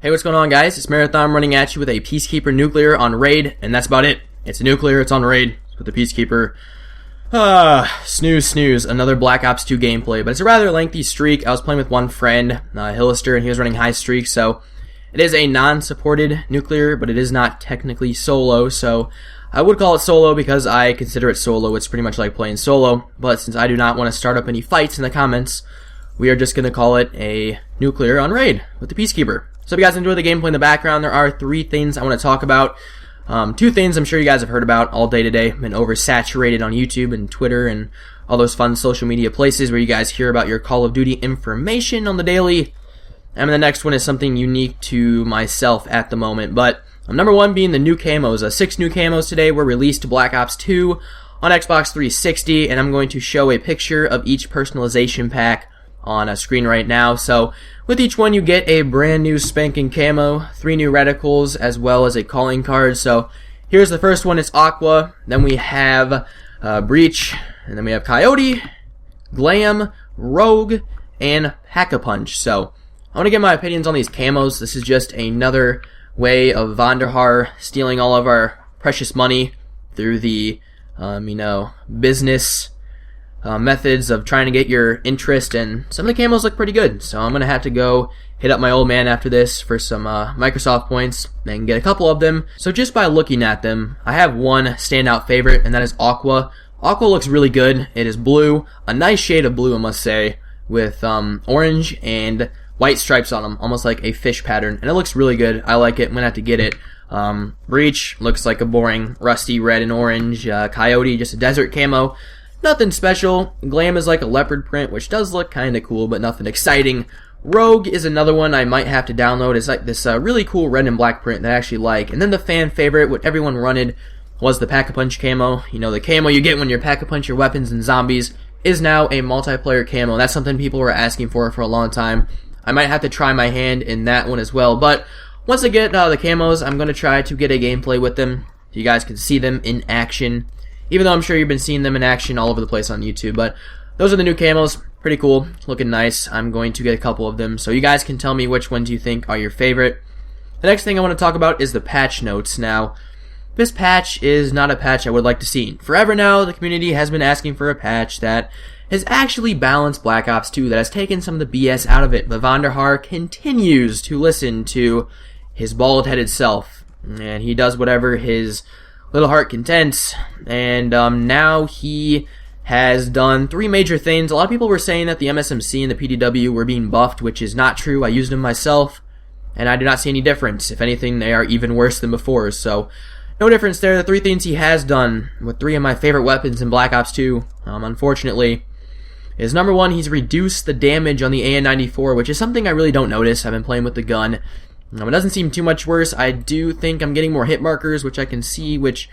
Hey, what's going on, guys? It's Marathon running at you with a Peacekeeper nuclear on raid, and that's about it. It's a nuclear, it's on raid with the Peacekeeper. Snooze, another Black Ops 2 gameplay, but it's a rather lengthy streak. I was playing with one friend, Hillister, and he was running high streak, so it is a non-supported nuclear, but it is not technically solo, so I would call it solo because I consider it solo. It's pretty much like playing solo, but since I do not want to start up any fights in the comments, we are just going to call it a nuclear on raid with the Peacekeeper. So if you guys enjoy the gameplay in the background, there are three things I want to talk about. Two things I'm sure you guys have heard about all day today. Been oversaturated on YouTube and Twitter and all those fun social media places where you guys hear about your Call of Duty information on the daily. And the next one is something unique to myself at the moment. But number one being the new camos. 6 new camos today were released to Black Ops 2 on Xbox 360. And I'm going to show a picture of each personalization pack on a screen right now. So with each one you get a brand new spanking camo, 3 new reticles, as well as a calling card. So here's the first one, it's Aqua, then we have Breach, and then we have Coyote, Glam, Rogue, and Pack-a-Punch. So I want to get my opinions on these camos. This is just another way of Vonderhaar stealing all of our precious money through the business methods of trying to get your interest, and some of the camos look pretty good. So I'm going to have to go hit up my old man after this for some Microsoft points and get a couple of them. So just by looking at them, I have one standout favorite, and that is Aqua. Aqua looks really good. It is blue, a nice shade of blue I must say, with orange and white stripes on them, almost like a fish pattern, and it looks really good. I like it. I'm going to have to get it. Breach looks like a boring rusty red and orange. Coyote, just a desert camo. Nothing special. Glam is like a leopard print, which does look kind of cool, but nothing exciting. Rogue is another one I might have to download. It's like this really cool red and black print that I actually like. And then the fan favorite, what everyone wanted, was the Pack-a-Punch camo. You know, the camo you get when you Pack-a-Punch your weapons and zombies is now a multiplayer camo. That's something people were asking for a long time. I might have to try my hand in that one as well. But once I get the camos, I'm going to try to get a gameplay with them so you guys can see them in action. Even though I'm sure you've been seeing them in action all over the place on YouTube. But those are the new camos. Pretty cool. Looking nice. I'm going to get a couple of them. So you guys can tell me which ones you think are your favorite. The next thing I want to talk about is the patch notes. Now, this patch is not a patch I would like to see. Forever now, the community has been asking for a patch that has actually balanced Black Ops 2, that has taken some of the BS out of it. But Vonderhaar continues to listen to his bald-headed self. And he does whatever his little heart contents, and now he has done 3 major things. A lot of people were saying that the MSMC and the PDW were being buffed, which is not true. I used them myself, and I do not see any difference. If anything, they are even worse than before, so no difference there. The 3 things he has done with 3 of my favorite weapons in Black Ops 2, unfortunately, is number 1, he's reduced the damage on the AN-94, which is something I really don't notice. I've been playing with the gun. It doesn't seem too much worse. I do think I'm getting more hit markers, which I can see, which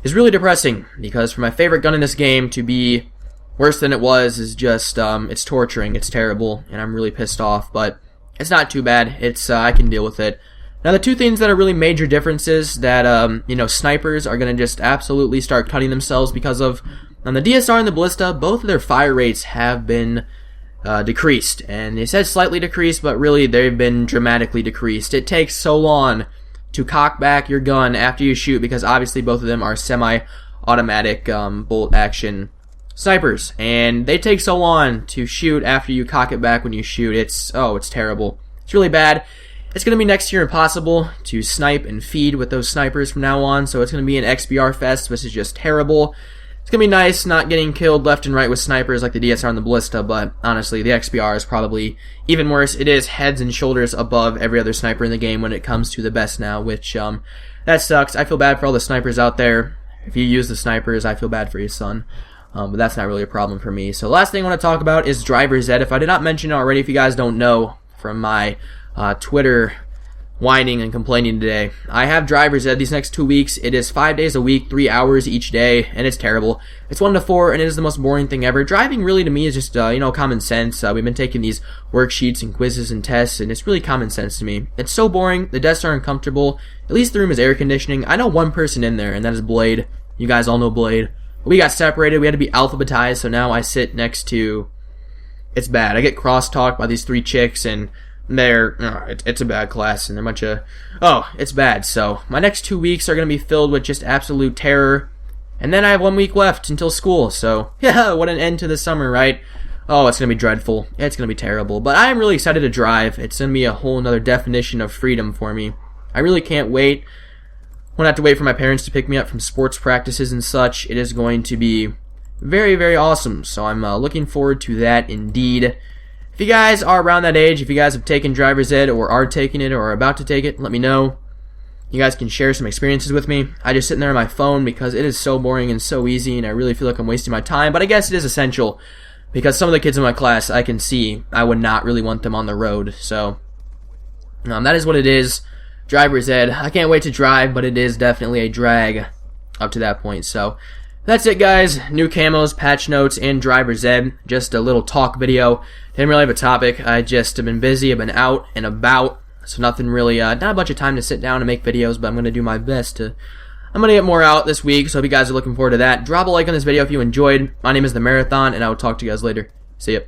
is really depressing, because for my favorite gun in this game to be worse than it was is just, it's torturing, it's terrible, and I'm really pissed off, but it's not too bad. It's, I can deal with it. Now, the 2 things that are really major differences that, snipers are going to just absolutely start cutting themselves because of, on the DSR and the Ballista, both of their fire rates have been decreased, and they said slightly decreased, but really they've been dramatically decreased. It takes so long to cock back your gun after you shoot, because obviously both of them are semi-automatic bolt action snipers, and they take so long to shoot after you cock it back when you shoot. It's terrible. It's really bad. It's going to be next year impossible to snipe and feed with those snipers from now on, so it's going to be an XBR fest, which is just terrible. It's going to be nice not getting killed left and right with snipers like the DSR and the Ballista, but honestly, the XBR is probably even worse. It is heads and shoulders above every other sniper in the game when it comes to the best now, which, that sucks. I feel bad for all the snipers out there. If you use the snipers, I feel bad for your son. But that's not really a problem for me. So the last thing I want to talk about is Driver's Ed. If I did not mention it already, if you guys don't know from my Twitter whining and complaining today, I have Driver's Ed these next 2 weeks. It is 5 days a week, 3 hours each day, and it's terrible. It's 1 to 4, and it is the most boring thing ever. Driving really to me is just, common sense. We've been taking these worksheets and quizzes and tests, and it's really common sense to me. It's so boring. The desks are uncomfortable. At least the room is air conditioning. I know one person in there, and that is Blade. You guys all know Blade. We got separated. We had to be alphabetized, so now I sit next to... It's bad. I get cross-talked by these 3 chicks, and it's a bad class, and they're a bunch of, it's bad. So my next 2 weeks are going to be filled with just absolute terror, and then I have 1 week left until school. So yeah, what an end to the summer, right? Oh, it's going to be dreadful. It's going to be terrible. But I am really excited to drive. It's going to be a whole nother definition of freedom for me. I really can't wait. Won't have to wait for my parents to pick me up from sports practices and such. It is going to be very, very awesome. So I'm looking forward to that indeed. If you guys are around that age, if you guys have taken driver's ed or are taking it or are about to take it, let me know. You guys can share some experiences with me. I just sit there on my phone because it is so boring and so easy, and I really feel like I'm wasting my time. But I guess it is essential, because some of the kids in my class, I can see I would not really want them on the road. So that is what it is. Driver's ed. I can't wait to drive, but it is definitely a drag up to that point. So that's it, guys. New camos, patch notes, and driver's ed. Just a little talk video. Didn't really have a topic. I just have been busy. I've been out and about. So nothing really, not a bunch of time to sit down and make videos, but I'm going to do my best to... I'm going to get more out this week, so hope you guys are looking forward to that. Drop a like on this video if you enjoyed. My name is The Marathon, and I will talk to you guys later. See ya.